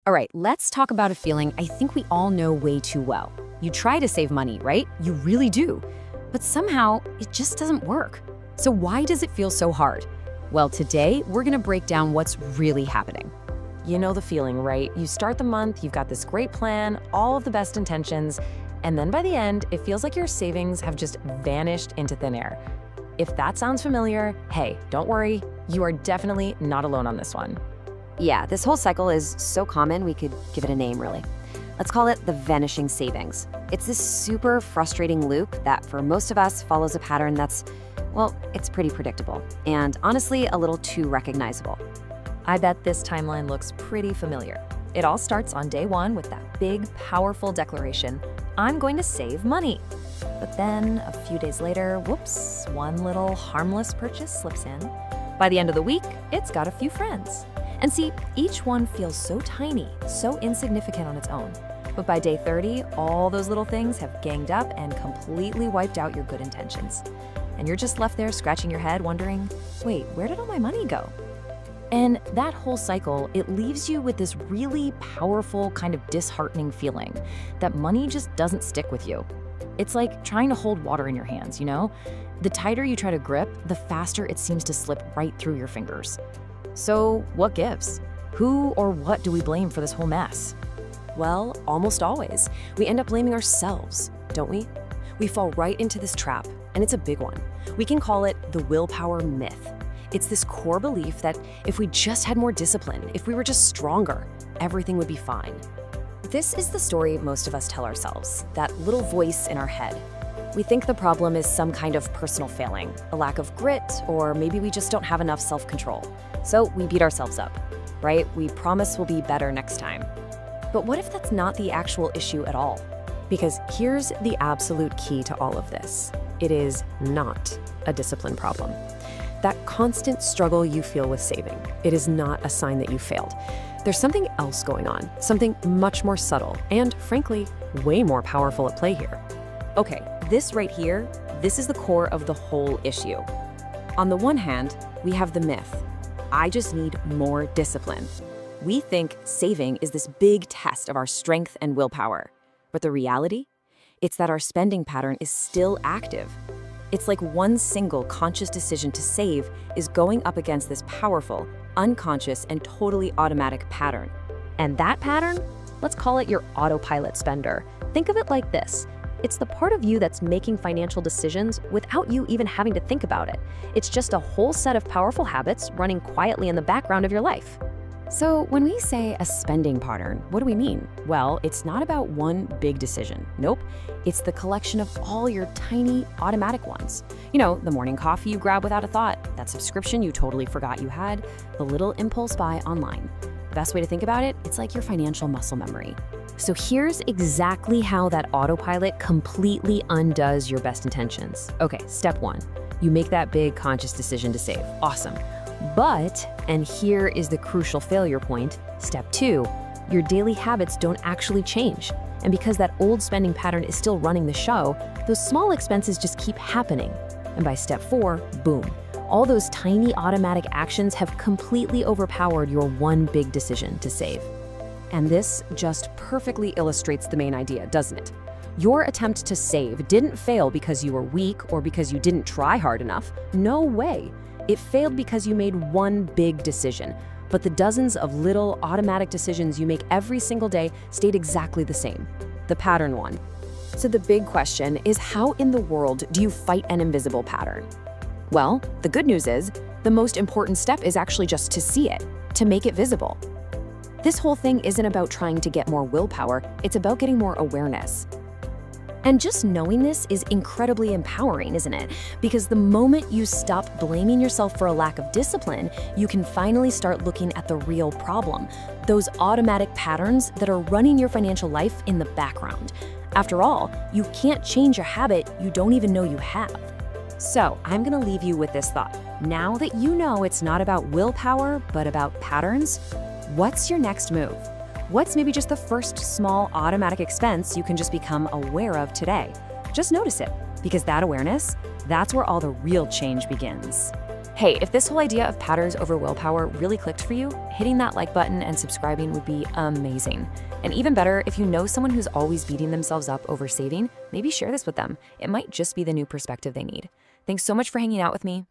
All right, let's talk about a feeling I think we all know way too well. You try to save money, right? You really do. But somehow, it just doesn't work. So why does it feel so hard? Well, today, we're gonna break down what's really happening. You know the feeling, right? You start the month, you've got this great plan, all of the best intentions, and then by the end, it feels like your savings have just vanished into thin air. If that sounds familiar, hey, don't worry, you are definitely not alone on this one. Yeah, this whole cycle is so common, we could give it a name, really. Let's call it the vanishing savings. It's this super frustrating loop that, for most of us, follows a pattern that's, well, it's pretty predictable, and honestly, a little too recognizable. I bet this timeline looks pretty familiar. It all starts on day one with that big, powerful declaration, I'm going to save money. But then, a few days later, whoops, one little harmless purchase slips in. By the end of the week, it's got a few friends. And see, each one feels so tiny, so insignificant on its own. But by day 30, all those little things have ganged up and completely wiped out your good intentions. And you're just left there scratching your head wondering, wait, where did all my money go? And that whole cycle, it leaves you with this really powerful, kind of disheartening feeling that money just doesn't stick with you. It's like trying to hold water in your hands, you know? The tighter you try to grip, the faster it seems to slip right through your fingers. So what gives? Who or what do we blame for this whole mess? Well, almost always. We end up blaming ourselves, don't we? We fall right into this trap, and it's a big one. We can call it the willpower myth. It's this core belief that if we just had more discipline, if we were just stronger, everything would be fine. This is the story most of us tell ourselves, that little voice in our head. We think the problem is some kind of personal failing, a lack of grit, or maybe we just don't have enough self-control. So we beat ourselves up, right? We promise we'll be better next time. But what if that's not the actual issue at all? Because here's the absolute key to all of this. It is not a discipline problem. That constant struggle you feel with saving, it is not a sign that you failed. There's something else going on, something much more subtle and, frankly, way more powerful at play here. Okay, this right here, this is the core of the whole issue. On the one hand, we have the myth, I just need more discipline. We think saving is this big test of our strength and willpower. But the reality? It's that our spending pattern is still active. It's like one single conscious decision to save is going up against this powerful, unconscious, and totally automatic pattern. And that pattern? Let's call it your autopilot spender. Think of it like this. It's the part of you that's making financial decisions without you even having to think about it. It's just a whole set of powerful habits running quietly in the background of your life. So when we say a spending pattern, what do we mean? Well, it's not about one big decision. Nope. It's the collection of all your tiny automatic ones. You know, the morning coffee you grab without a thought, that subscription you totally forgot you had, the little impulse buy online. The best way to think about it, it's like your financial muscle memory. So here's exactly how that autopilot completely undoes your best intentions. Okay, step one, you make that big conscious decision to save. Awesome. But, and here is the crucial failure point, step two, your daily habits don't actually change. And because that old spending pattern is still running the show, those small expenses just keep happening. And by step four, boom, all those tiny automatic actions have completely overpowered your one big decision to save. And this just perfectly illustrates the main idea, doesn't it? Your attempt to save didn't fail because you were weak or because you didn't try hard enough. No way. It failed because you made one big decision, but the dozens of little automatic decisions you make every single day stayed exactly the same. The pattern won. So the big question is, how in the world do you fight an invisible pattern? Well, the good news is, the most important step is actually just to see it, to make it visible. This whole thing isn't about trying to get more willpower, it's about getting more awareness. And just knowing this is incredibly empowering, isn't it? Because the moment you stop blaming yourself for a lack of discipline, you can finally start looking at the real problem, those automatic patterns that are running your financial life in the background. After all, you can't change a habit you don't even know you have. So I'm gonna leave you with this thought. Now that you know it's not about willpower, but about patterns, what's your next move? What's maybe just the first small automatic expense you can just become aware of today? Just notice it, because that awareness, that's where all the real change begins. Hey, if this whole idea of patterns over willpower really clicked for you, hitting that like button and subscribing would be amazing. And even better, if you know someone who's always beating themselves up over saving, maybe share this with them. It might just be the new perspective they need. Thanks so much for hanging out with me.